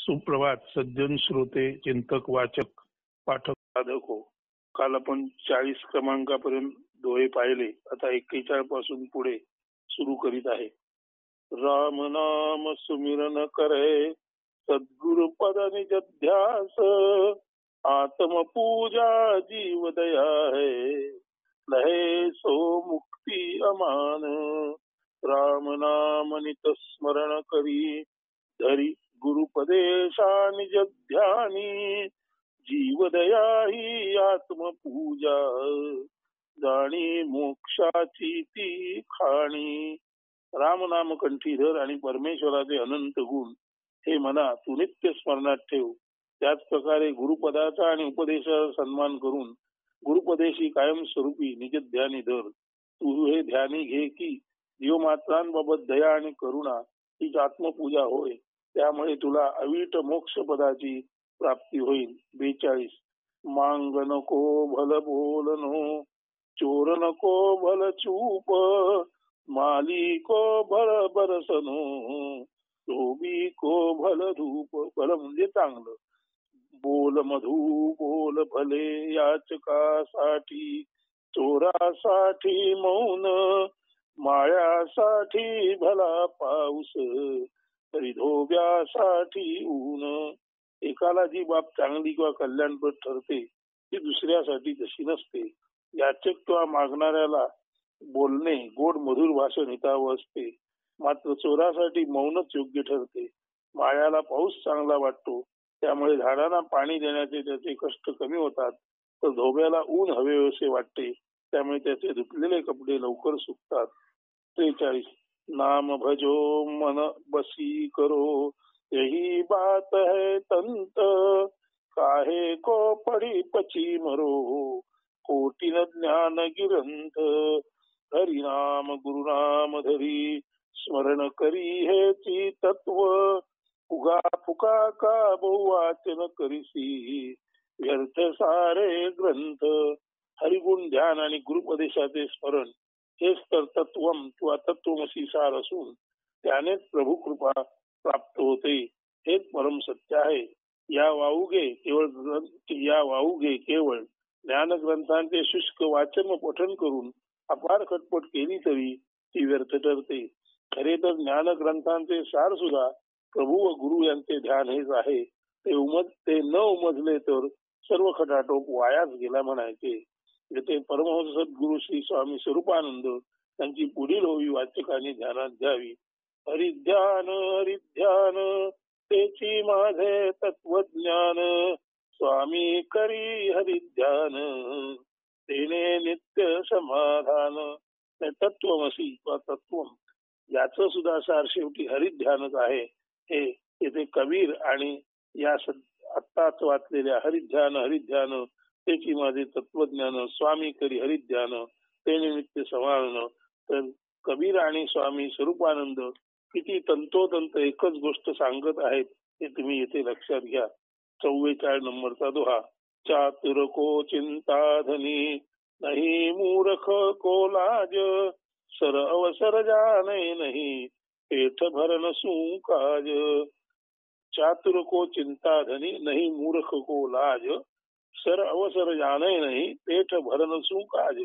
सुप्रभात सज्जन श्रोते चिंतक वाचक पाठक साधक हो. काल आपण 40 क्रमांकापर्यंत दोहे पाहिले. आता 41 पासून पुढे सुरू करीत आहे. राम नाम सुमिरन करे सद्गुरु पद निज ध्यास आत्म पूजा जीव दया है लहे सो मुक्ति अमान. राम नाम नित स्मरण करी धरी गुरुपदेशा निज ध्यानी जीव दया ही आत्मपूजा जाणी मोक्षाची ती खाणी. राम नाम कंठीधर आणि परमेश्वराचे अनंत गुण हे मना तू नित्य स्मरणात ठेव. त्याच प्रकारे गुरुपदाचा आणि उपदेशाचा सन्मान करून गुरुपदेशी कायम स्वरूपी निज ध्यानी धर. तू हे ध्यानी घे की जीवमात्रांबाबत दया आणि करुणा हीच आत्मपूजा होय. त्यामुळे तुला अवीट मोक्ष पदाची प्राप्ती होईल. 42 मांग नको भल बोलनो चोर नको भल चूप माली को भल बरसनो धोबी को भल धूप. भल म्हणजे चांगलं. बोल मधु बोल भले याचकासाठी चोरासाठी मौन मायासाठी भला पाऊस तरी धोब्यासाठी ऊन. एकाला जी बाब चांगली किंवा कल्याणप्रद ठरते ती दुसऱ्यासाठी तशी नसते. याचक किंवा मागणाऱ्याला बोलणे गोड मधुर भाषण हितावं असते, मात्र चोरासाठी मौनच योग्य ठरते. मायाला पाऊस चांगला वाटतो, त्यामुळे झाडांना पाणी देण्याचे त्याचे कष्ट कमी होतात, तर धोब्याला ऊन हवेसे वाटते, त्यामुळे त्याचे धुतलेले कपडे लवकर सुकतात. 43 नाम भजो मन बसी करो यही बात है तंत काहे को पड़ी पची मरो कोटिन ज्ञान गिरंत. हरिनाम गुरुनाम धरी स्मरण करी हेची तत्व फुगा फुका का बहुवाचन करीसी व्यर्थ सारे ग्रंथ. हरिगुण ध्यान आणि गुरुपदेशाचे स्मरण हेच तर तत्वम किंवा तत्वमसी सार असून त्यानेच प्रभू कृपा प्राप्त होते. हेच परम सत्य आहे. या वाऊगे केवळ ज्ञान ग्रंथांचे शुष्क वाचन व पठन करून अपार खटपट केली तरी ती व्यर्थ ठरते. खरे तर ज्ञान ग्रंथांचे सार सुद्धा प्रभू व गुरु यांचे ध्यान हेच आहे. ते न उमजले तर सर्व खटाटोप वायाच गेला म्हणायचे. येथे परमहंस सद्गुरु श्री स्वामी स्वरूपानंद त्यांची पुढील होवी वाचकांनी ध्यानात घ्यावी. हरिध्यान हरिध्यान तेची माझे तत्वज्ञान स्वामी करी हरिध्यान तेने नित्य समाधान. तत्वमसी वा तत्वम याच सुद्धा सार शेवटी हरिध्यानच आहे. हे येथे कबीर आणि या आत्ताच वाचलेल्या हरिध्यान हरिध्यान त्याची माझे तत्वज्ञान स्वामी करी हरिध्यान ते निमित्त समाधान. तर कबीर आणि स्वामी स्वरूपानंद किती तंतोतंत एकच गोष्ट सांगत आहेत हे तुम्ही येथे लक्षात घ्या. 44 नंबरचा दोहा. चातुर को चिंता धनी नहीं मूर्ख को लाज सर अवसर जाने नहीं पेट भरन सू काज. चातुर को चिंता धनी नहीं मूर्ख को लाज सर अवसर जाने नहीं पेट भरन सू काज.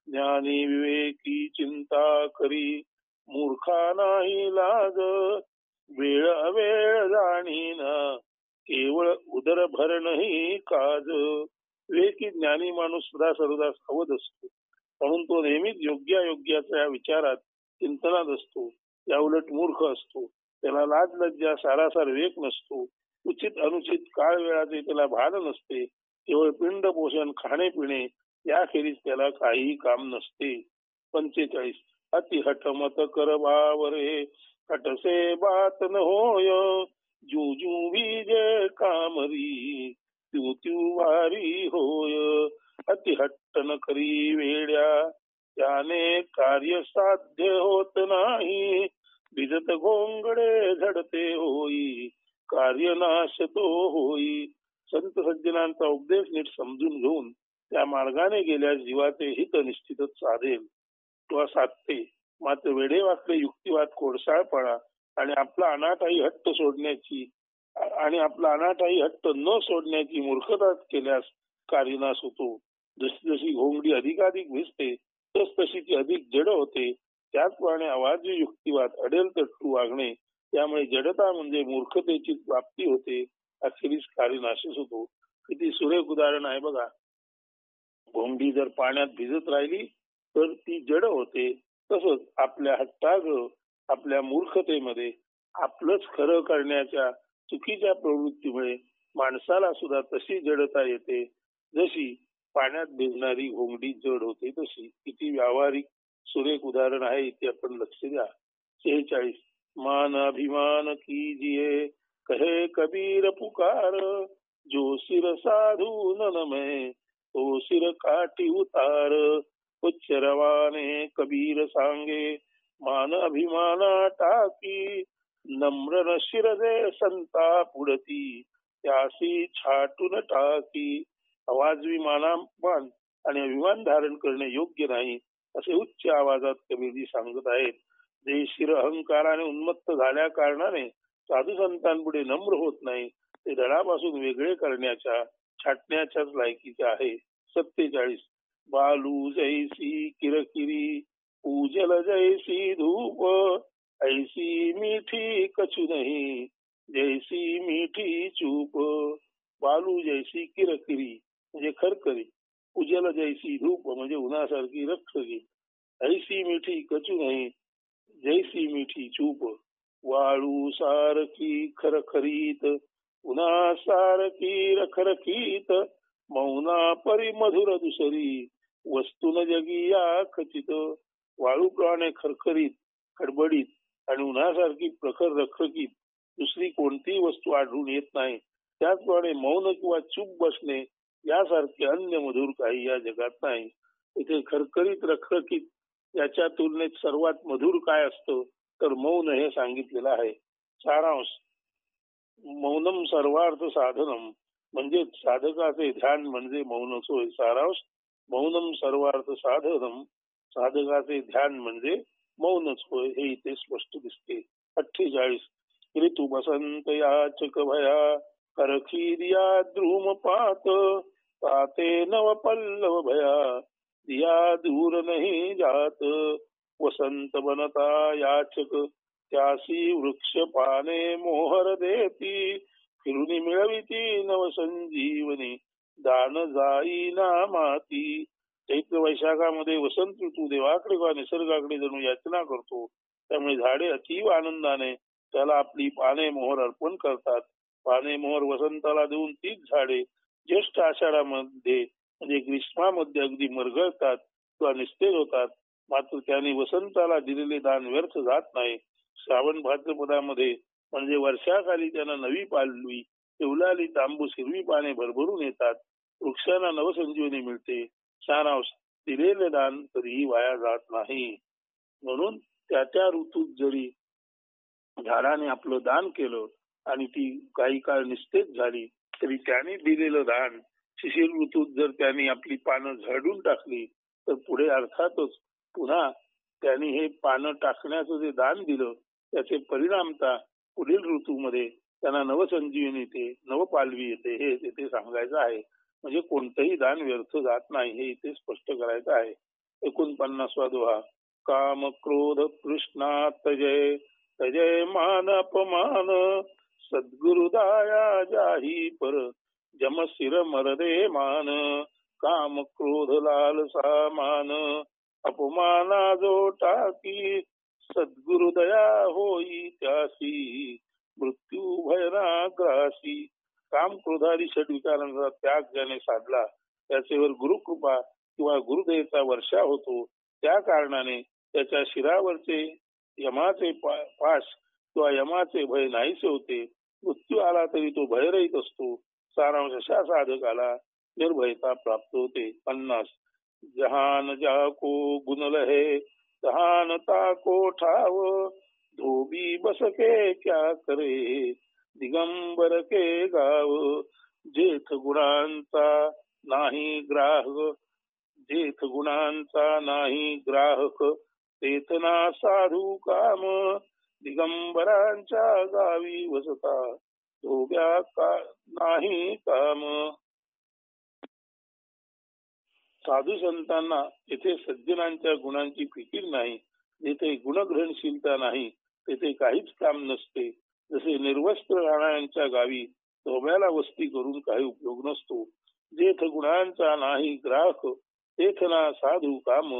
ज्ञानी विवेकी चिंता करी मूर्खा नाही लाज वेळ अवेळ जाणीन केवळ उदर भरण ही काज. विवेकी ज्ञानी माणूस सदा सर्वदा सावध असतो, म्हणून तो नेहमीच योग्याच्या विचारात चिंतनात असतो. या उलट मूर्ख असतो, त्याला लाज लज्जा सारासार विवेक नसतो. उचित अनुचित काळ वेळाचे त्याला भान नसते. केवळ पिंड पोषण खाणे पिणे याखेरीज त्याला काहीही काम नसते. 45 अति हठ मत कर बावरे हटसे बात न होय जू जू बीजे कामरी त्यू त्यू वारी होय. अति हट्ट न करी वेड्या त्याने कार्य साध्य होत नाही भिजत घोंगडे झडते होई कार्य नाश तो होई. संत सज्जनांचा उपदेश नीट समजून घेऊन त्या मार्गाने गेल्यास जीवाचे हित निश्चितच साधेल किंवा साधते. मात्र वेडे वाकडे युक्तिवाद कोळसाळपणा आणि आपला अनाठाई हट्ट सोडण्याची आणि आपला अनाठाई हट्ट न सोडण्याची मूर्खता केल्यास कार्यनाश होतो. जशी जशी घोंगडी अधिकाधिक भिजते तस तशी ती अधिक जड होते. त्याचप्रमाणे अवाजी युक्तिवाद अडेल तट्टू वागणे त्यामुळे जडता म्हणजे मूर्खतेची प्राप्ती होते. अखेरीस कार्यनाशच होतो. किती सुरेख उदाहरण आहे बघा. घोंगडी जर पाण्यात भिजत राहिली तर ती जड होते. तसंच आपल्या हट्टाग्रह आपल्या मूर्खतेमध्ये आपलंच खरं करण्याच्या चुकीच्या प्रवृत्तीमुळे माणसाला सुद्धा तशी जडता येते जशी पाण्यात भिजणारी घोंगडी जड होते तशी. किती व्यावहारिक सुरेख उदाहरण आहे इथे आपण लक्ष द्या. 46 मान अभिमान कीजिए कहे कबीर पुकार जो सिर साधू न नमे तो सिर काटी उतार उच्च रवाने कबीर सांगे मान अभिमाना टाकी नम्र न शिरदे संता पुढती त्यासी छाटून टाकी. अवाजवी मानामान आणि अभिमान धारण करणे योग्य नाही असे उच्च आवाजात कबीरजी सांगत आहेत. जे शिर अहंकाराने उन्मत्त झाल्या कारणाने साधू संतांपुढे नम्र होत नाही ते धडापासून वेगळे करण्याच्या छाटण्याच्याच लायकीचे आहे. 47 बालू जैसी किरकिरी पूजल जैसी धूप ऐसी मीठी कछु नहीं जैसी मीठी चूप. बालू जैसी किरकिरी म्हणजे खरखरी, पूजल जैसी धूप म्हणजे उन्हासारखी रखरखी, ऐसी मिठी कचू नाही जैसी मिठी चूप. वाळू सारखी खरखरीत उन्हा सारखी रखरखीत मौना परी मधुर दुसरी वस्तून जगी या खचित. वाळूप्रमाणे खरखरीत खडबडीत आणि उन्हासारखी प्रखर रखरखीत दुसरी कोणतीही वस्तू आढळून येत नाही. त्याचप्रमाणे मौन किंवा चूप बसणे यासारखे अन्य मधुर काही या जगात नाही. इथे खरखरीत रखरखीत याच्या तुलनेत सर्वात मधुर काय असतं तर मौन हे सांगितलेलं आहे. सारांश मौनम सर्वार्थ साधनम म्हणजे साधकाचे ध्यान म्हणजे मौनच होय. सारांश मौनम सर्वार्थ साधनम साधकाचे ध्यान म्हणजे मौनच होय हे इथे स्पष्ट दिसते. 48 ऋतू बसंत याचक भया करखीरिया द्रुमपात ताते नव पल्लव भया दिया दूर नहीं जात. वसंत बनता याचक त्यासी वृक्ष पाने मोहर देती फिरुनी मिळविती नव संजीवनी दान जाई ना माती. चैत्र वैशाखामध्ये वसंत ऋतू देवाकडे किंवा निसर्गाकडे जणू याचना करतो. त्यामुळे झाडे अतीव आनंदाने त्याला आपली पाने मोहर अर्पण करतात. पाने मोहर वसंताला देऊन तीच झाडे ज्येष्ठ आषाढामध्ये म्हणजे ग्रीष्मामध्ये अगदी मरगळतात किंवा निस्तेज होतात. मात्र त्यांनी वसंताला दिलेले दान व्यर्थ जात नाही. श्रावण भाद्रपदामध्ये म्हणजे वर्षाखाली त्यांना नवी पालवी पिवलाली तांबूस हिरवी पाने भरभरून येतात. वृक्षांना नवसंजीवनी मिळते. सारांश दिलेले दान कधीही वाया जात नाही. म्हणून त्या ऋतूत जरी झाडाने आपलं दान केलं आणि ती काही काळ निस्तेज झाली तरी त्याने दिलेलं दान शिशिर ऋतूत जर त्यांनी आपली पानं झाडून टाकली तर पुढे अर्थातच पुन्हा त्यांनी हे पानं टाकण्याचं जे दान दिलं त्याचे परिणामता पुढील ऋतूमध्ये त्यांना नवसंजीवनी येते नवपालवी येते हे तिथे सांगायचं आहे. म्हणजे कोणतंही दान व्यर्थ जात नाही हे इथे स्पष्ट करायचं आहे. 49वा दोहा काम क्रोध तृष्णा तजय तजय मान अपमान सद्गुरुदाया जाही पर जम सिर मरदे मान. काम क्रोध लालसा मान अपमाना जो टाकी सद्गुरुदया होई त्यासी मृत्यू भयना ग्रासी. काम क्रोधादी षड्विकारांचा त्याग ज्याने साधला त्याच्यावर गुरुकृपा किंवा गुरुदेवचा वर्षा होतो. त्या कारणाने त्याच्या शिरावरचे यमाचे पाश किंवा यमाचे भय नाहीसे होते. मृत्यू आला तरी तो भयरहित असतो. सारांश अशा साधकाला निर्भयता प्राप्त होते. 50 जहान जाको गुण लहे जहान ताको ठाव धोबी बसके क्या करे दिगंबर के गाव. जेथ गुणांचा नाही ग्राहक जेथ गुणांचा नाही ग्राहक तेथ ना साधू काम दिगंबरांच्या गावी वसता धोब्या का नाही काम. साधू संतांना येथे सज्जनांच्या गुणांची फिकीर नाही, जेथे गुणग्रहणशीलता नाही तेथे काहीच काम नसते. जसे निर्वस्त्र राहणाऱ्यांच्या गावी धोब्याला वस्ती करून काही उपयोग नसतो. जेथ गुणांचा नाही ग्राहक तेथ ना साधू काम.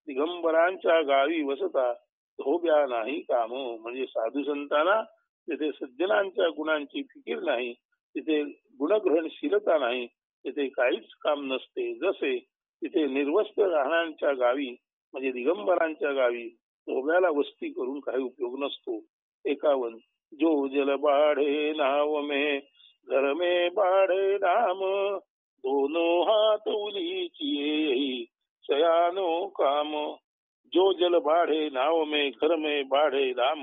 दिगंबरांच्या गावी वसता धोब्या नाही काम. म्हणजे साधू संतांना तिथे सज्जनांच्या गुणांची फिकीर नाही, तिथे गुणग्रहणशीलता नाही, तिथे काहीच काम नसते. जसे तिथे निर्वस्त्र राहणाऱ्यांच्या गावी म्हणजे दिगंबरांच्या गावी धोब्याला वस्ती करून काही उपयोग नसतो. 51. जो जल बाढ़े नाव में घर में बाढ़े नाम, दोनों हाथ उलीचिए यही सयानो काम. जो जल बाढ़े नाव में घर में बाढ़े नाम,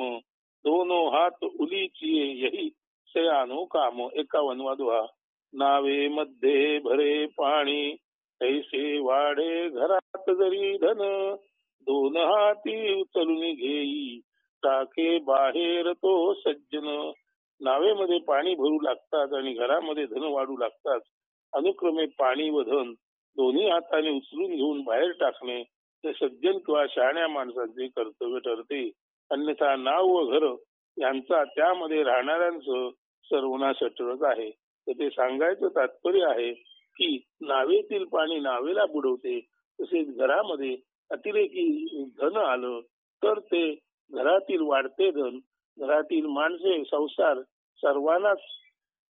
दोनों हाथ उलीचिए यही सयानो काम. 51 दोहा. नावे मध्ये भरे पाणी ऐसे वाढे घरात जरी धन, दोन हाती उचलून घेई टाके बाहेर तो सज्जन. नावेमध्ये पाणी भरू लागतात आणि घरामध्ये धन वाढू लागतात. अनुक्रमे पाणी व धन दोन्ही हाताने उचलून घेऊन बाहेर टाकणे हे सज्जन किंवा शहाण्या माणसाचे कर्तव्य ठरते. अन्यथा नाव व घर यांचा त्यामध्ये राहणाऱ्यांचं सर्वनाश ठरत आहे. तर ते सांगायचं तात्पर्य आहे की नावेतील पाणी नावेला बुडवते, तसेच घरामध्ये अतिरेकी धन आलं तर ते घरातील वाढते धन, घरातील माणसे, संसार सर्वांनाच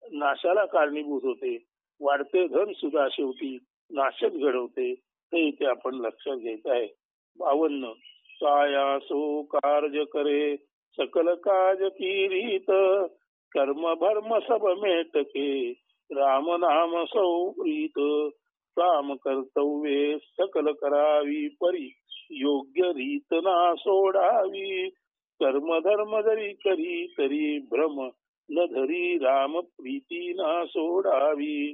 नाशाला कारणीभूत होते. वाढते धन सुद्धा शेवटी नाशच घडवते, हे इथे आपण लक्षात घ्यायचं आहे. 52. कायासो कार्य करे सकल काज की रीत, कर्म भर्म सब मेटके राम नाम सौप्रीत. काम कर्तव्ये सकल करावी परी, योग्य रीत ना सोडावी. कर्म धर्म जरी करी तरी भ्रम न धरी, राम प्रीती ना सोडावी.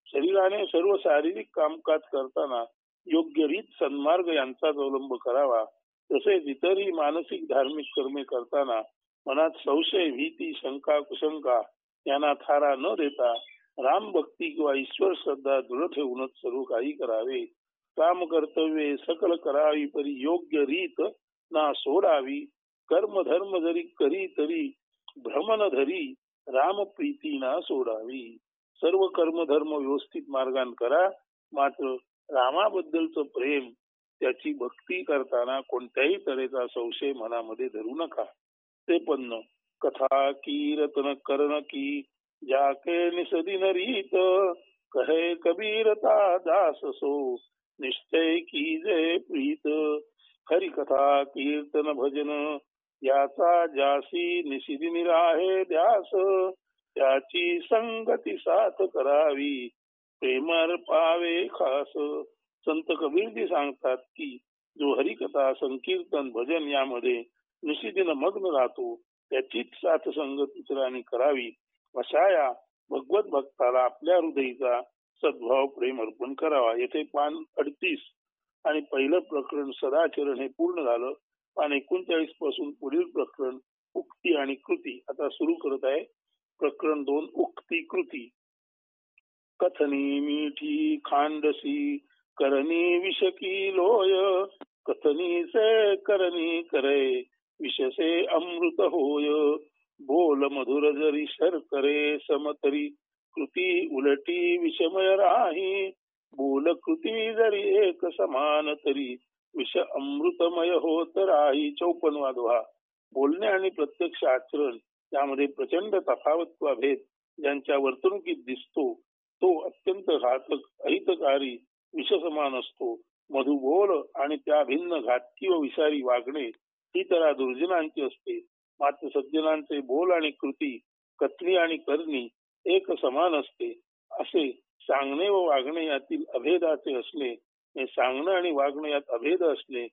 शरीराने सर्व शारीरिक कामकाज करताना योग्य रीत सन्मार्ग यांचाच अवलंब करावा. तसेच इतरही मानसिक धार्मिक कर्मे करताना मनात संशय, भीती, शंका, कुशंका यांना थारा न देता राम भक्ती किंवा ईश्वर श्रद्धा दृढ ठेवूनच सर्व काही करावे. काम कर्तव्ये सकल करावी परी, योग्य रीत ना सोडावी. कर्म धर्म जरी करी तरी भ्रम न धरी, राम प्रीती ना सोडावी. सर्व कर्म धर्म व्यवस्थित मार्गान करा, मात्र रामाबद्दलचं प्रेम, त्याची भक्ती करताना कोणत्याही तऱ्हेचा संशय मनामध्ये धरू नका. 53. कथा कीर्तन करण की जाके निसदिन रीत, कहे कबीरता दास सो निश्चय की जय प्रीत. हरी कथा कीर्तन भजन याचा जासी निशिदिनी राहे ध्यास, त्याची संगती साथ करावी प्रेमर पावे खास. संत कबीरजी सांगतात की जो हरिकथा, संकीर्तन, भजन यामध्ये निशिदिन मग्न राहतो त्याचीच साथ संगत इतरांनी करावी. अशा या भगवत भक्ताला आपल्या हृदयीचा सद्भाव प्रेम अर्पण करावा. येथे पान 38 आणि पहिलं प्रकरण सदाचरण हे पूर्ण झालं. पान 39 पासून पुढील प्रकरण उक्ती आणि कृती आता सुरू करत आहे. प्रकरण 2 उक्ती कृती. कथनी मीठी खांडसी करनी विष की लोय, कथनी से करनी करे विष से अमृत होय. बोल मधुर जरी शर्करे समतरी, कृती उलटी विषमय राही. बोल कृती जरी एक समान तरी, विष अमृतमय होत राही. 54 दोहा. बोलणे आणि प्रत्यक्ष आचरण यामध्ये प्रचंड तफावत किंवा भेद ज्यांच्या वर्तणुकीत दिसतो तो अत्यंत घातक, अहितकारी, विषसमान असतो. मधुबोल आणि त्या भिन्न घातकी व विषारी वागणे ही तऱ्हा दुर्जनांची असते. मात्र सज्जनांचे बोल आणि कृती, कथनी आणि करणी एक समान असते. असे सांगणे व वागणे यातील अभेदाचे असणे, सांगणं आणि वागणं यात अभेद असणे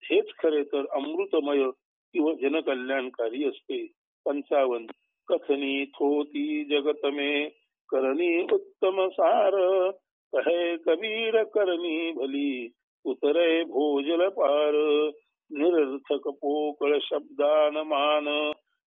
हेच खरे तर अमृतमय किंवा जनकल्याणकारी असते. 55. कथनी थोती जगत में करनी उत्तम सार, कहे कबीर करनी भली उतरे भोजल पार. निरर्थक पोकळ शब्दान मान,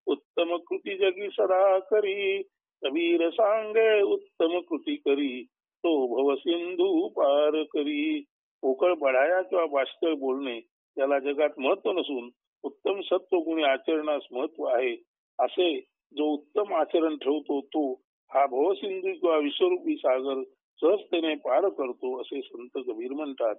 उत्तम कृती जगी सदा करी. कबीर सांगे उत्तम कृती करी, तो भव सिंधू पार करी. पोकळ बढाया किंवा बाष्कळ बोलणे याला जगात महत्व नसून उत्तम सत्व गुणी आचरणास महत्व आहे. असे जो उत्तम आचरण ठेवतो तो हा भवसिंधू किंवा विश्वरूपी सागर सहजतेने पार करतो, असे संत कबीर म्हणतात.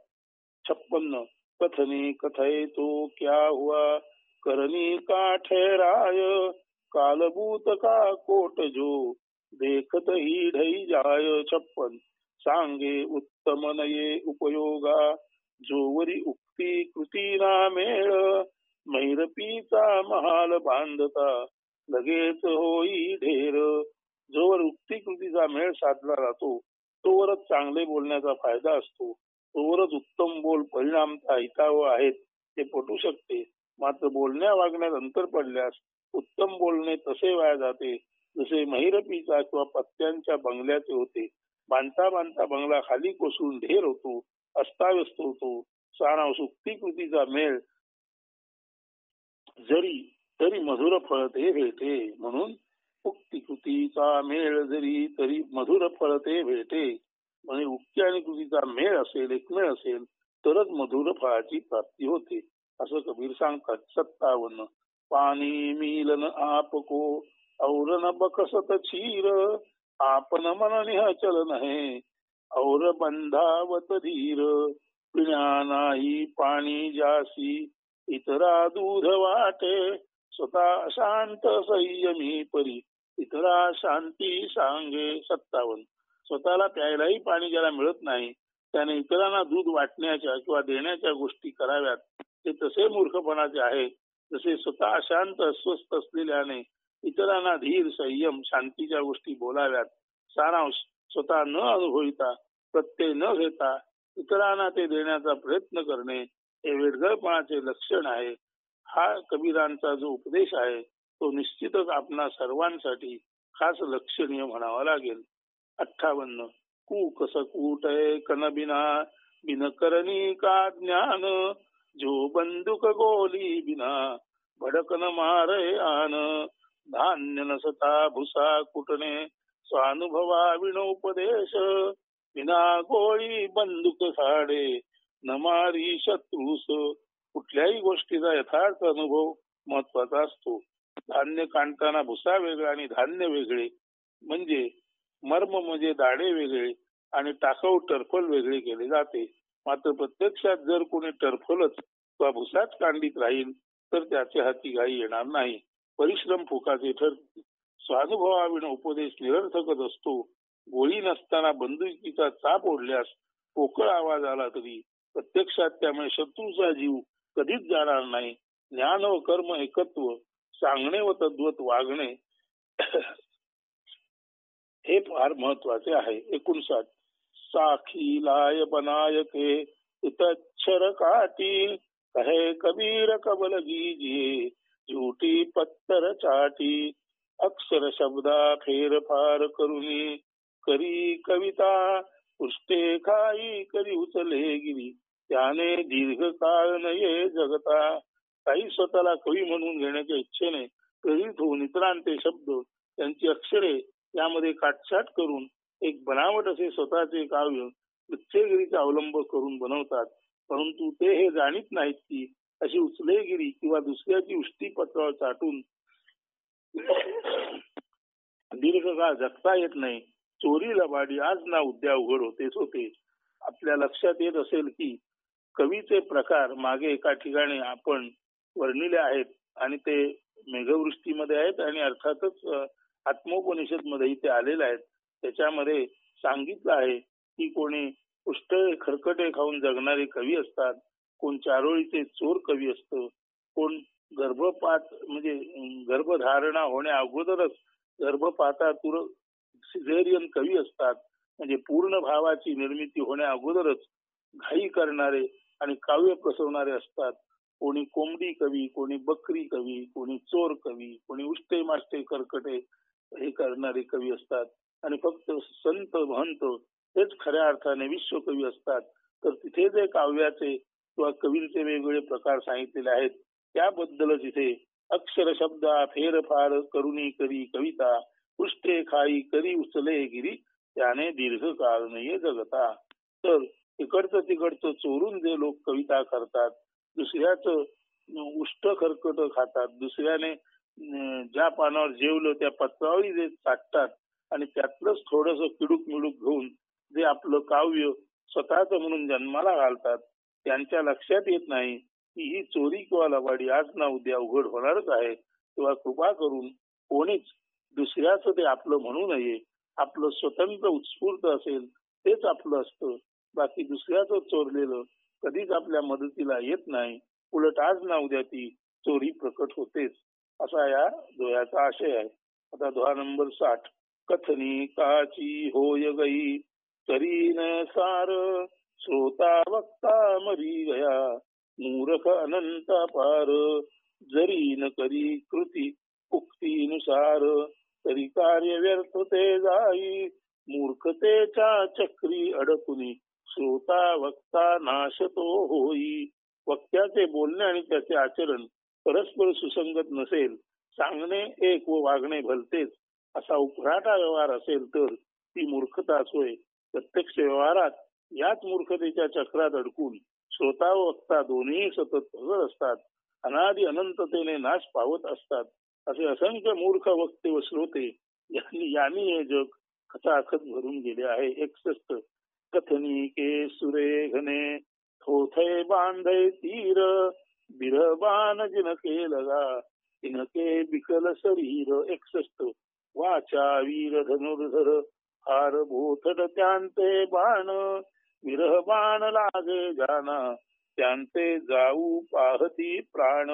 56. कथनी कथय तो क्या हुआ, करनी का ठहराय. कालभूत का कोट जो, देखत ही ढई जाय. 56. सांगे उत्तम नये उपयोगा, जोवरी उक्ती कृती ना मेळ. मैरपीचा महाल बांधता, लगेच होई ढेर. जोवर उक्ती कृतीचा मेळ साधला जातो तोवरच चांगले बोलण्याचा फायदा असतो, तोवरच उत्तम बोल परिणामता हितावह आहेत ते पटू शकते. मात्र बोलण्या वागण्यात अंतर पडल्यास उत्तम बोलणे तसे वाया जाते, जसे महिरपीचा किंवा पत्त्यांच्या बंगल्याचे होते. बांधता बांधता बंगला खाली कोसळून ढेर होतो, अस्ताव्यस्त होतो. सारांश उक्ती कृतीचा मेळ जरी तरी मधुर फळ ते भेटे. म्हणून उक्ती कृतीचा मेळ जरी तरी मधुर फळ ते भेटे. म्हणजे उक्ती आणि कृतीचा मेळ असेल, एकमेळ असेल तरच मधुर फळाची प्राप्ती होते, असं कबीर सांगतात. 57. पाणी मिलन आपको, और न बकसत क्षीर. आपण मन निहचल नहे, और बंधावत धीर. पिण्या नाही पाणी जासी, इतरा दूध वाटे. स्वतः शांत संयमी परी, इतरा शांती सांगे. 57. स्वतःला प्यायलाही पाणी ज्याला मिळत नाही त्याने इतरांना दूध वाटण्याच्या किंवा देण्याच्या गोष्टी कराव्यात, ते तसे मूर्खपणाचे आहे, जसे स्वतः अशांत अस्वस्थ असलेल्याने इतरांना धीर संयम शांतीच्या गोष्टी बोलाव्यात. सारांश स्वतः न अनुभविता, प्रत्यय न घेता इतरांना ते देण्याचा प्रयत्न करणे हे वेडगळपणाचे लक्षण आहे. हा कबीरांचा जो उपदेश आहे तो निश्चितच आपणा सर्वांसाठी खास लक्षणीय म्हणावा लागेल. 58. कूक सकूट कन बिना, बिन करणी का ज्ञान. जो बंदुक गोली बिना, भडकन मारे आन. धान्य नसता भुसा कुटणे, स्वानुभवा विनोपदेश. बिना गोळी बंदूक साडे, न मारी शत्रूस. कुठल्याही गोष्टीचा यथार्थ अनुभव महत्वाचा असतो. धान्य काढताना भुसा वेगळा आणि धान्य वेगळे, म्हणजे मर्म म्हणजे दाणे वेगळे आणि टाकाऊ टरफल वेगळे केले जाते. मात्र प्रत्यक्षात जर कोणी टरफलच किंवा भुसाच कांडीत राहील तर त्याच्या हाती घाई येणार नाही, परिश्रम फुकाचे ठरतील. स्वानुभवाविण उपदेश निरर्थकच असतो. गोळी नसताना बंदुकीचा चाप ओढल्यास पोकळ आवाज आला तरी प्रत्यक्षात त्यामुळे शत्रूचा जीव कधीच जाणार नाही. ज्ञान व कर्म एकत्व, सांगणे व तद्वत वागणे हे फार महत्वाचे आहे. 59. साखी लाय बनायके, इतच्छर काटी. कहे कबीर कबल कीजिए, झूठी पत्तर चाटी. अक्षर शब्दा फेरफार करुनी, करी कविता. पृष्ठे खाई करी उचले गिरी, त्याने दीर्घ काळ नये जगता. काही स्वतःला कवी म्हणून घेण्याच्या इच्छेने प्रेरित होऊन इतरांचे शब्द, त्यांची अक्षरे यामध्ये काटछाट करून एक बनावट असे स्वतःचे काव्य लुच्चेगिरीचा अवलंब करून बनवतात. परंतु ते हे जाणीत नाहीत की अशी उचलेगिरी किंवा दुसऱ्याची उष्टी पत्रावर चाटून दीर्घकाळ जगता येत नाही. चोरी लबाडी आज ना उद्या उघड होतेच होते. आपल्या लक्षात येत असेल की कवीचे प्रकार मागे एका ठिकाणी आपण वर्णिले आहेत आणि ते मेघवृष्टीमध्ये आहेत आणि अर्थातच आत्मोपनिषद मध्ये ते आलेले आहेत. त्याच्यामध्ये सांगितलं आहे की कोणी पुष्कळ खरकटे खाऊन जगणारे कवी असतात, कोण चारोळीचे चोर कवी असतं, कोण गर्भपात म्हणजे गर्भधारणा होण्या अगोदरच गर्भपातातूर सिझेरियन कवी असतात, म्हणजे पूर्ण भावाची निर्मिती होण्या अगोदरच घाई करणारे आणि काव्य प्रसवणारे असतात. कोणी कोंबडी कवी, कोणी बकरी कवी, कोणी चोर कवी, कोणी उष्टे माष्टे करकटे हे करणारे कवी असतात आणि फक्त संत महंत हेच खऱ्या अर्थाने विश्वकवी असतात. तर तिथे जे काव्याचे किंवा कवींचे वेगवेगळे प्रकार सांगितलेले आहेत त्याबद्दलच इथे अक्षर शब्दा फेरफार करुणी करी कविता पृष्ठे खाई करी उचले गिरी त्याने दीर्घ काळ नये जगता. तर इकडचं तिकडचं चोरून जे लोक कविता करतात, दुसऱ्याच उष्ट खरकट खातात, दुसऱ्याने ज्या पानावर जेवलं त्या पत्रावळी जे चाटतात आणि त्यातलंच थोडस किडूक मिडूक घेऊन जे आपलं काव्य स्वतःच म्हणून जन्माला घालतात, त्यांच्या लक्षात येत नाही की ही चोरी किंवा लबाडी आज ना उद्या उघड होणारच आहे. तेव्हा कृपा करून कोणीच दुसऱ्याचं ते आपलं म्हणू नये. आपलं स्वतंत्र उत्स्फूर्त असेल तेच आपलं असतं. बाकी दुसऱ्याचं चोरलेलं कधीच आपल्या मदतीला येत नाही. उलट आज ना उद्या ती चोरी प्रकट होतेच. असा या दोह्याचा आशय आहे. आता दोहा नंबर 60. कथनी काची होय गई करीन सार श्रोता वक्ता मरी गया मूर्ख अनंत पार जरी न करी कृती उक्तीनुसार तरी कार्य व्यर्थ ते जाई मूर्खतेच्या चक्री अडकुनी श्रोता वक्ता नाशतो होई. वक्त्याचे बोलणे आणि त्याचे आचरण परस्पर सुसंगत नसेल, सांगणे एक व वागणे भलतेच असा उफराटा व्यवहार असेल तर ती मूर्खताच होय. प्रत्यक्ष व्यवहारात याच मूर्खतेच्या चक्रात अडकून श्रोता व वक्ता दोन्ही सतत हजर असतात, अनादि अनंततेने नाश पावत असतात. असे असंख्य मूर्ख वक्ते व श्रोते यांनी हे जग खचाखच भरून गेले आहे. 61. कथनी के सुरे घने थोथे बांधे तीर बिरबान जिनके लगा तिनके बिकल शरीर. 61. वाचा वीर धनुर्धर हार भोथड त्यांचे बाण विरह बाण लागे जाना त्यांचे जाऊ पाहती प्राण.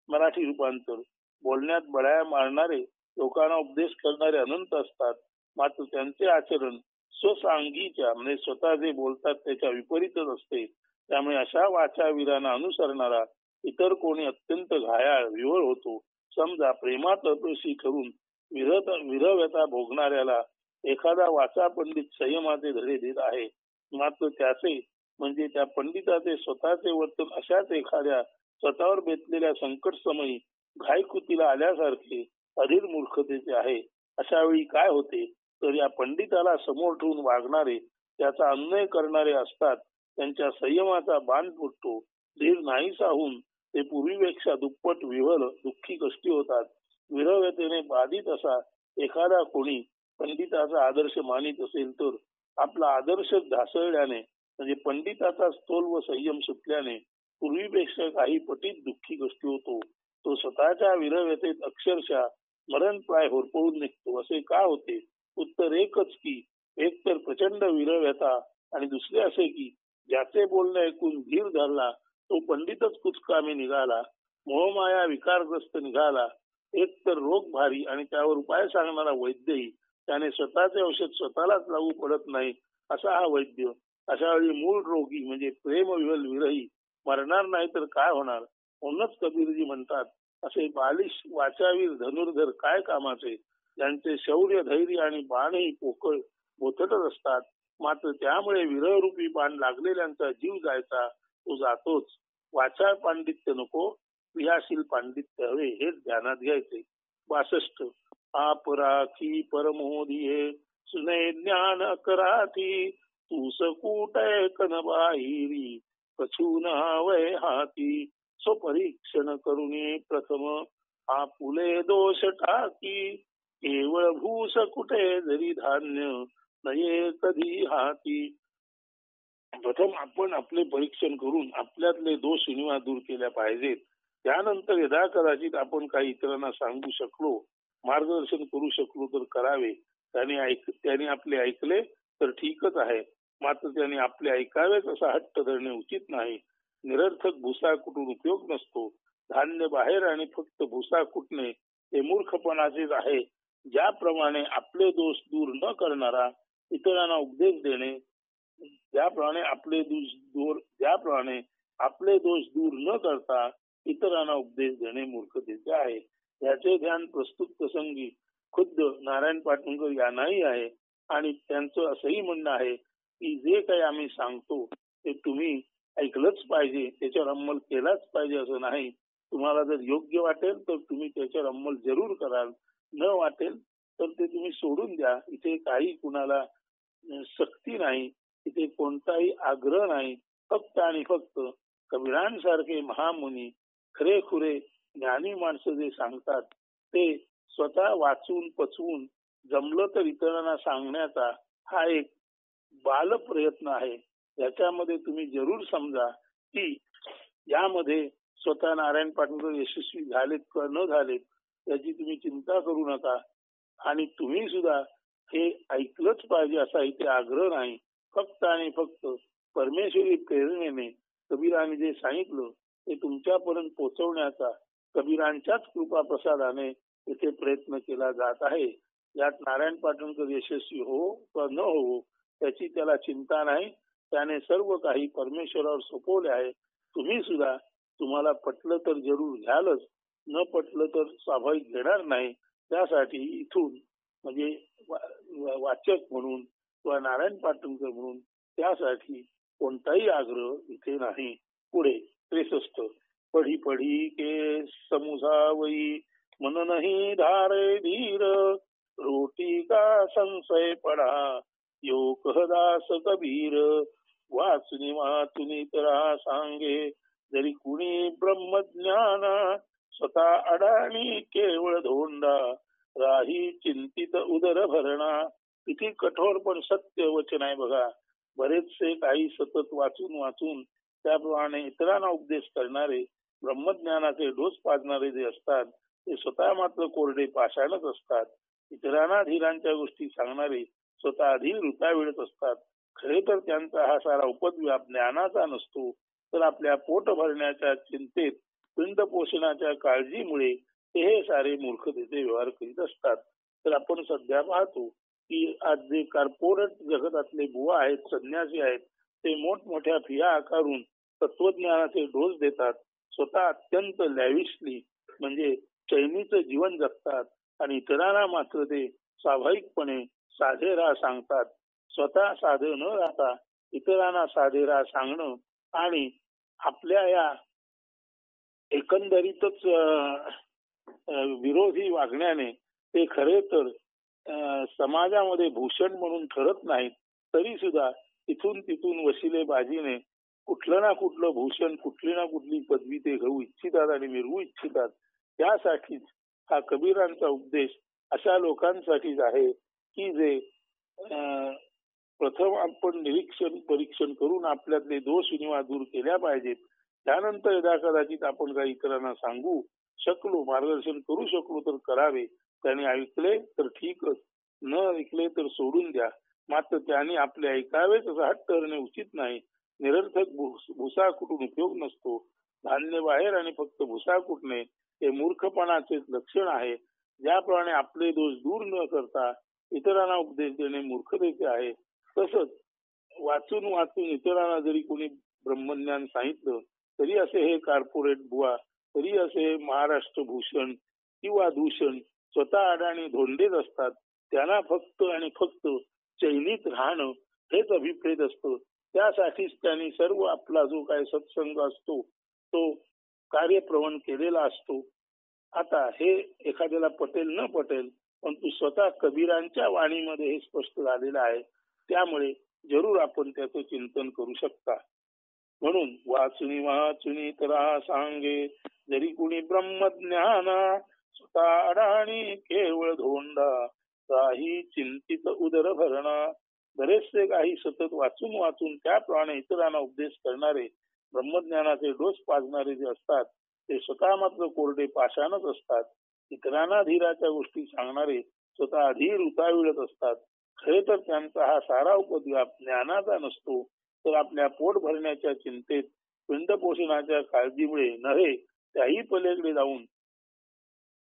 मराठी रूपांतर. बोलण्यात बळ्या मारणारे, लोकांना उपदेश करणारे अनंत असतात, मात्र त्यांचे आचरण स्वसांगीच्या म्हणजे स्वतः जे बोलतात त्याच्या विपरीतच असते. त्यामुळे अशा वाचावीरांना अनुसरणारा इतर कोणी अत्यंत घायाळ विवळ होतो. समजा प्रेमात अपयशी ठरून विरह भोगणाऱ्याला एखादा वाचा पंडित संयमाचे धडे देत आहे, मात्र त्याचे म्हणजे त्या पंडिताचे स्वतःचे वर्तन अशाच एखाद्या स्वतःवर बेतलेल्या संकट समयी घाईकुतीला आल्यासारखे अधीर मूर्खतेचे आहे. अशा वेळी काय होते तर या पंडिताला समोर ठेवून वागणारे, त्याचा अन्याय करणारे असतात, त्यांच्या संयमाचा बांध फुटतो. धीर नाहीसा होऊन ते पूर्वीपेक्षा दुप्पट विव्हल दुःखी कष्टी होतात. विरहव्यतेने बाधित असा एखादा कोणी पंडिताचा आदर्श मानित असेल तर आपला आदर्श ढासळल्याने म्हणजे पंडिताचा स्थोल व संयम सुटल्याने पूर्वीपेक्षा काही पटीत दुःखी कष्टी होतो. तो स्वतःच्या विरहव्यतेत अक्षरशः मरणप्राय होरपळून निघतो. असे का होते? उत्तर एकच की एक तर प्रचंड विरहव्यता आणि दुसरे असे की ज्याचे बोलणे ऐकून धीर धरला तो पंडितच कुचकामी निघाला, मोहमाया विकारग्रस्त निघाला. एक तर रोग भारी आणि त्यावर उपाय सांगणारा वैद्यही त्याने स्वतःचे औषध स्वतःलाच लागू पडत नाही असा हा वैद्य. अशा वेळी मूळ रोगी म्हणजे प्रेम विवल विरही मरणार नाही तर काय होणार? म्हणूनच कबीरजी म्हणतात, असे बालिश वाचावीर धनुर्धर काय कामाचे, ज्यांचे शौर्य धैर्य आणि बाणही पोकळ बोथटच असतात, मात्र त्यामुळे विरहरूपी बाण लागलेल्यांचा जीव जायचा तो जातोच. वाचा पांडित्य नको, क्रियाशील पांडित्य हवे, हेच ध्यानात घ्यायचे. 62. आप राखी परमोदिये सुने ज्ञान कराती तू सकूट कन बाहिरी कछून वय हाती स्वपरीक्षण करुणी प्रथम आपुले दोष टाकी केवळ भूस कुठे जरी धान्य नये कधी हाती. प्रथम आपण आपले परीक्षण करून आपल्यातले दोष निवा दूर केल्या पाहिजेत. त्यानंतर यदा कदाचित आपण काही इतरांना सांगू शकलो, मार्गदर्शन करू शकलो तर करावे. त्यांनी आपले ऐकले तर ठीकच आहे, मात्र त्यांनी आपले ऐकावेच असा हट्ट धरणे उचित नाही. निरर्थक भुसा कुटून उपयोग नसतो. धान्य बाहेर आणि फक्त भुसा कुटणे हे मूर्खपणाचेच आहे. ज्याप्रमाणे आपले दोष दूर न करणारा इतरांना उपदेश देणे, ज्याप्रमाणे आपले दोष दूर न करता इतरांना उपदेश देणे मूर्खतेचे आहे. याचे ध्यान प्रस्तुत प्रसंगी खुद्द नारायण पाटणकर यांनाही आहे आणि त्यांचं असंही म्हणणं आहे की जे काही आम्ही सांगतो ते तुम्ही ऐकलंच पाहिजे, त्याच्यावर अंमल केलाच पाहिजे असं नाही. तुम्हाला जर योग्य वाटेल तर तुम्ही त्याच्यावर अंमल जरूर कराल, न वाटेल तर ते तुम्ही सोडून द्या. इथे काही कुणाला सक्ती नाही, इथे कोणताही आग्रह नाही. फक्त आणि फक्त कबीरांसारखे महामुनी खरेखुरे ज्ञानी माणसं जे सांगतात ते स्वतः वाचून पचवून जमलं तर इतरांना सांगण्याचा हा एक बाल प्रयत्न आहे. याच्यामध्ये तुम्ही जरूर समजा की यामध्ये स्वतः नारायण पाटणकर यशस्वी झालेत किंवा न झालेत याची तुम्ही चिंता करू नका. आणि तुम्ही सुद्धा हे ऐकलंच पाहिजे असा इथे आग्रह नाही. फक्त आणि फक्त परमेश्वरी प्रेरणेने कबीराने जे सांगितलं ते तुमच्यापर्यंत पोहोचवण्याचा कबीरांच्याच कृपा प्रसादाने इथे प्रयत्न केला जात आहे. यात नारायण पाटणकर यशस्वी हो किंवा न हो त्याची त्याला चिंता नाही. त्याने सर्व काही परमेश्वरावर सोपवले आहे. तुम्ही सुद्धा तुम्हाला पटलं तर जरूर घ्यालच, न पटलं तर स्वाभाविक घेणार नाही. त्यासाठी इथून म्हणजे वाचक म्हणून किंवा नारायण पाटणकर म्हणून त्यासाठी कोणताही आग्रह इथे नाही. पुढे 63 पढी पढी के समुझावई मन नहीं धारे धीर रोटी का संशय पडा यो कहदास कबीर वाचुनी वाचुनी तरा सांगे जरी कुणी ब्रह्मज्ञाना स्वतः अडाणी केवळ धोंडा राही चिंतित उदर भरणा. किती कठोर पण सत्य वचन आहे बघा. बरेचसे काही सतत वाचून वाचून त्याप्रमाणे इतरांना उपदेश करणारे ब्रह्मज्ञानाचे डोस पाजणारे जे असतात ते स्वतः मात्र कोरडे पाषाणच असतात. इतरांना धीरांच्या गोष्टी सांगणारे स्वतः अधीर रुताविळत असतात. खरे तर त्यांचा हा सारा उपद्व्याप ज्ञानाचा नसतो तर आपल्या पोट भरण्याच्या चिंतेत पिंड पोषणाच्या काळजीमुळे हे सारे मूर्खतेचे व्यवहार करीत असतात. तर आपण सध्या पाहतो की आज जे कॉर्पोरेट जगतातले बुवा आहेत, संन्यासी आहेत, ते मोठमोठ्या फिया आकारून तत्वज्ञानाचे डोस देतात. स्वतः अत्यंत लॅविशली म्हणजे चैनीचं जीवन जगतात आणि इतरांना मात्र ते स्वाभाविकपणे साधे राहा सांगतात. स्वतः साधे न राहता इतरांना साधे राहा सांगणं आणि आपल्या या एकंदरीतच विरोधी वागण्याने ते खरे तर समाजामध्ये भूषण म्हणून ठरत नाहीत. तरी सुद्धा इथून तिथून वशिले बाजीने कुठलं ना कुठलं भूषण, कुठली ना कुठली पदवी ते घेऊ इच्छितात आणि मिळवू इच्छितात. त्यासाठीच हा कबीरांचा उपदेश अशा लोकांसाठीच आहे की जे प्रथम आपण निरीक्षण परीक्षण करून आपल्यातले दोष उणिवा दूर केल्या पाहिजेत. त्यानंतर यदा कदाचित आपण काही इतरांना सांगू शकलो, मार्गदर्शन करू शकलो तर करावे. त्याने ऐकले तर ठीकच, न ऐकले तर सोडून द्या. मात्र त्याने आपले ऐकावेच असा हट्ट करणे उचित नाही. निरर्थक भुसा कुठून उपयोग नसतो. धान्य बाहेर आणि फक्त भुसा कुटणे हे मूर्खपणाचे लक्षण आहे. ज्याप्रमाणे आपले दोष दूर न करता इतरांना उपदेश देणे मूर्खतेचे आहे, तसंच वाचून वाचून इतरांना जरी कोणी ब्रह्मज्ञान सांगितलं तरी असे हे कॉर्पोरेट बुवा, तरी असे महाराष्ट्र भूषण किंवा दूषण स्वतः अडाणी धोंडेच असतात. त्यांना फक्त आणि फक्त चैनीत राहणं हेच अभिप्रेत असतं. त्यासाठीच त्यांनी सर्व आपला जो काही सत्संग असतो तो कार्यप्रवण केलेला असतो. आता हे एखाद्याला पटेल न पटेल, परंतु स्वतः कबीरांच्या वाणीमध्ये हे स्पष्ट झालेलं आहे. त्यामुळे जरूर आपण त्याचं चिंतन करू शकता. म्हणून वाचुनी वाचुनी तरा सांगे जरी कुणी ब्रह्मज्ञाना स्वतः अडाणी केवळ धोंडा काही चिंतित उदर भरणा. बरेचसे काही सतत वाचून वाचून त्याप्रमाणे इतरांना उपदेश करणारे ब्रह्मज्ञानाचे डोस पाजणारे जे असतात ते स्वतः मात्र कोरडे पाषाणच असतात. इतरांना धीराच्या गोष्टी सांगणारे स्वतः अधीर उताविळत असतात. खरे तर त्यांचा हा सारा उपद्व्याप ज्ञानाचा नसतो तर आपल्या पोट भरण्याच्या चिंतेत पिंड पोषणाच्या काळजीमुळे नव्हे. त्याही पलीकडे जाऊन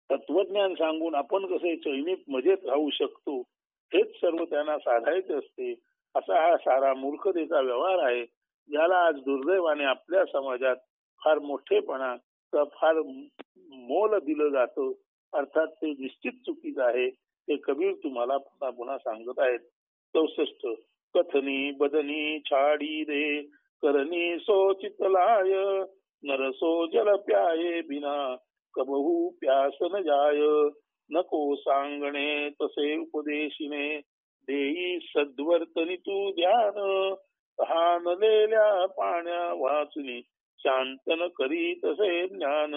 तत्वज्ञान सांगून आपण कसे चैनीत मजेत राहू शकतो हेच सर्व त्यांना साधायचे असते. असा हा सारा मूर्खतेचा व्यवहार आहे, ज्याला आज दुर्दैवाने आपल्या समाजात फार मोठेपणा किंवा फार मोल दिलं जातं. अर्थात ते निश्चित चुकीचं आहे. ते कबीर तुम्हाला पुन्हा पुन्हा सांगत आहेत. 64 कथनी बदनी छाडी दे करणी सोचित लाय नरसो जल प्याये बिना कबहू प्यास न जाय. नको सांगणे तसे उपदेशिने देई सद्वर्तनी तू ध्यान. तहानलेल्या पाण्या वाचुनी शांतन करी तसे ज्ञान.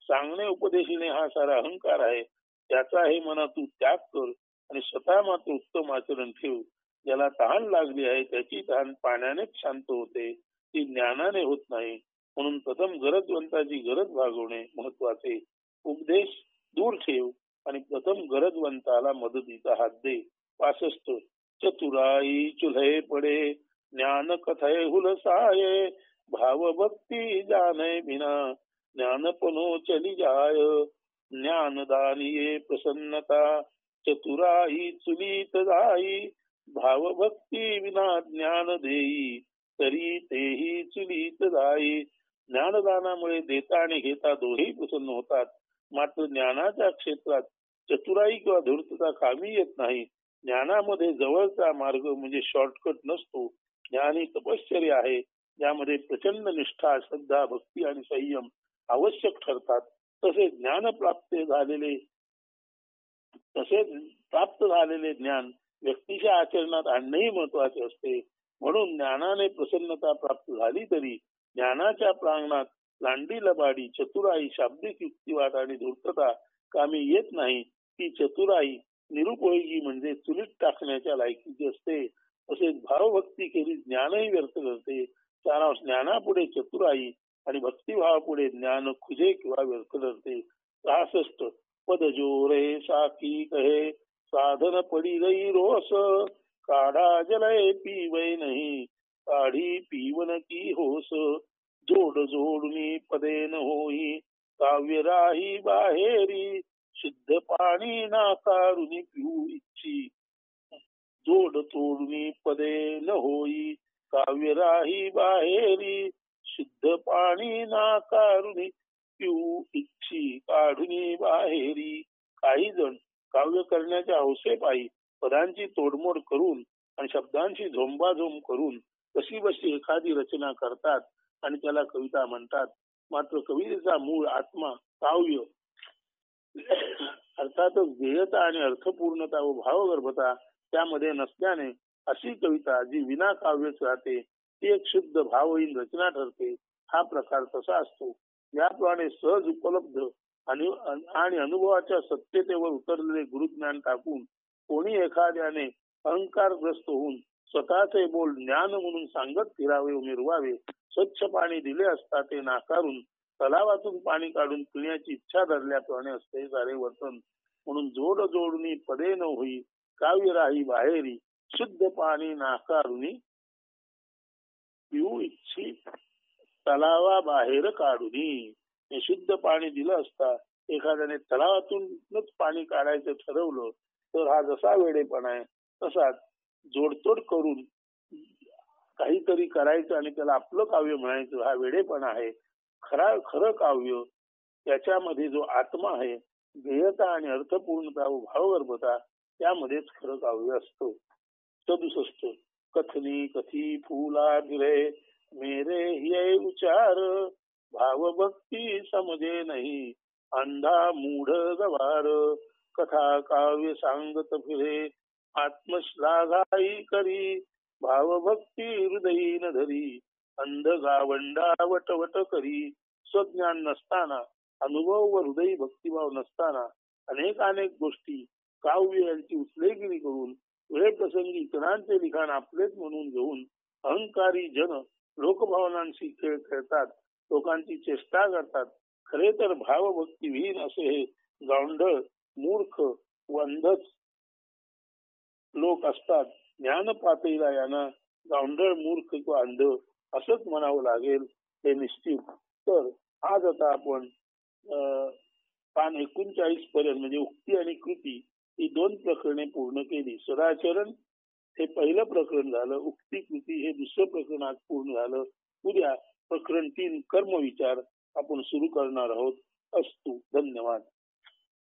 सांगणे उपदेशिने हा सारा अहंकार आहे, त्याचा हे मना तू त्याग कर आणि स्वतः मात्र उत्तम आचरण ठेव. ज्याला तहान लागली आहे त्याची तहान पाण्यानेच शांत होते, ती ज्ञानाने होत नाही. म्हणून प्रथम गरजवंताची गरज भागवणे महत्वाचे. उपदेश दूर ठेव आणि प्रथम गरजवंताला मदतीचा हात दे. 65 चतुराई चुल्हे पडे ज्ञान कथय हुलसाये. भाव भक्ती जाने बिना ज्ञानपनो चली जाय. ज्ञानदानिये प्रसन्नता चतुराई चुलीत जाई. भाव भक्ती विना ज्ञान देई तरी तेही चुलीत जाई. ज्ञानदानामुळे देता आणि घेता दोन्ही प्रसन्न होतात. मात्र ज्ञानाच्या क्षेत्रात चतुराई किंवा धूर्तता कामी येत नाही. ज्ञानामध्ये जवळचा मार्ग म्हणजे शॉर्टकट नसतो. ज्ञान ही तपश्चर्या आहे, ज्यामध्ये प्रचंड निष्ठा, श्रद्धा, भक्ती आणि संयम आवश्यक ठरतात. तसेच प्राप्त झालेले ज्ञान व्यक्तीच्या आचरणात आणणेही महत्वाचे असते. म्हणून ज्ञानाने प्रसन्नता प्राप्त झाली तरी ज्ञानाच्या प्रांगणात लांडी लबाडी, चतुराई, शाब्दिक युक्तिवाद आणि धूर्तता कामी येत नाही. ती चतुराई निरुपयोगी म्हणजे चुलीत टाकण्याच्या लायकीची असते. तसेच भावभक्ती केली ज्ञानही व्यर्थ करते. सारांश, ज्ञानापुढे चतुराई आणि भक्तिभावापुढे ज्ञान खुजे किंवा व्यर्थ ठरते. 66 पद जोरे साकी कहे साधन पडी गई रोस. काढा जलय पीवय नाही काढी पीवन की होस. जोड जोडणी पदे न होई काव्य राही बाहेरी. शुद्ध पाणी नाकारुनी पिऊ इच्छी. जोड तोडणी पदे न होई काव्य राही बाहेरी. शुद्ध पाणी नाकारुनी पिऊ इच्छी काढुनी बाहेरी. काही जण काव्य करण्याच्या हौसेपायी पदांची तोडमोड करून आणि शब्दांची झोंबाझोंब करून कशी बशी एखादी रचना करतात आणि त्याला कविता म्हणतात. मात्र कवितेचा मूळ आत्मा काव्य अर्थातच ध्येयता आणि अर्थपूर्णता व भावगर्भता त्यामध्ये नसल्याने अशी कविता जी विना काव्यच राहते ती एक शुद्ध भावहीन रचना ठरते. हा प्रकार तसा असतो. याप्रमाणे सहज उपलब्ध आणि अनुभवाच्या सत्यतेवर उतरलेले गुरुज्ञान टाकून कोणी एखाद्याने अहंकारग्रस्त होऊन स्वतःचे बोल ज्ञान म्हणून सांगत फिरावे व मिरवावे. स्वच्छ पाणी दिले असता ते नाकारून तलावातून पाणी काढून पिण्याची इच्छा धरल्याप्रमाणे असते सारे वर्तन. म्हणून जोड जोडणी पदे न होई काव्य राही बाहेरी. शुद्ध पाणी नाकारुनी पिऊ इच्छी तलावा बाहेर काढुनी. हे शुद्ध पाणी दिलं असता एखाद्याने तलावातूनच पाणी काढायचं ठरवलं तर हा जसा वेडेपणा आहे तसाच जोडतोड करून काहीतरी करायचं आणि त्याला आपलं काव्य म्हणायचं हा वेडेपणा आहे. खरं काव्य त्याच्यामध्ये जो आत्मा आहे, ध्येयता आणि अर्थपूर्णता व भावगर्भता त्यामध्येच खरं काव्य असतं. 67 कथनी कथी फुला गिरे मेरे ये उचार. भाव भक्ती समजे नाही अंधा मूढ गवार. कथा काव्य सांगत फिरे आत्मश्लाघाई करी. भाव भक्ती हृदयी न धरी अंध गावंडा वटवट करी. स्वज्ञान नसताना, अनुभव व हृदयी भक्तिभाव नसताना अनेक गोष्टी काव्य यांची उचलेगिरी करून वेळप्रसंगी इतरांचे लिखाण आपलेच म्हणून घेऊन अहंकारी जन लोकभावनांशी खेळ खेळतात, लोकांची चेष्टा करतात. खरे तर भावभक्तीविहीन असे हे गावंढळ, मूर्ख व अंधच लोक असतात. ज्ञान पातळीला यांना गावंढळ, मूर्ख किंवा अंध असंच म्हणावं लागेल हे निश्चित. तर आज आता आपण पान 39 पर्यंत म्हणजे उक्ती आणि कृती ही 2 प्रकरणे पूर्ण केली. सदाचरण हे पहिलं प्रकरण झालं, उक्ती कृती हे दुसरं प्रकरण आज पूर्ण झालं. उद्या प्रकरण 3 कर्म विचार आपण सुरू करणार आहोत. अस्तु. धन्यवाद.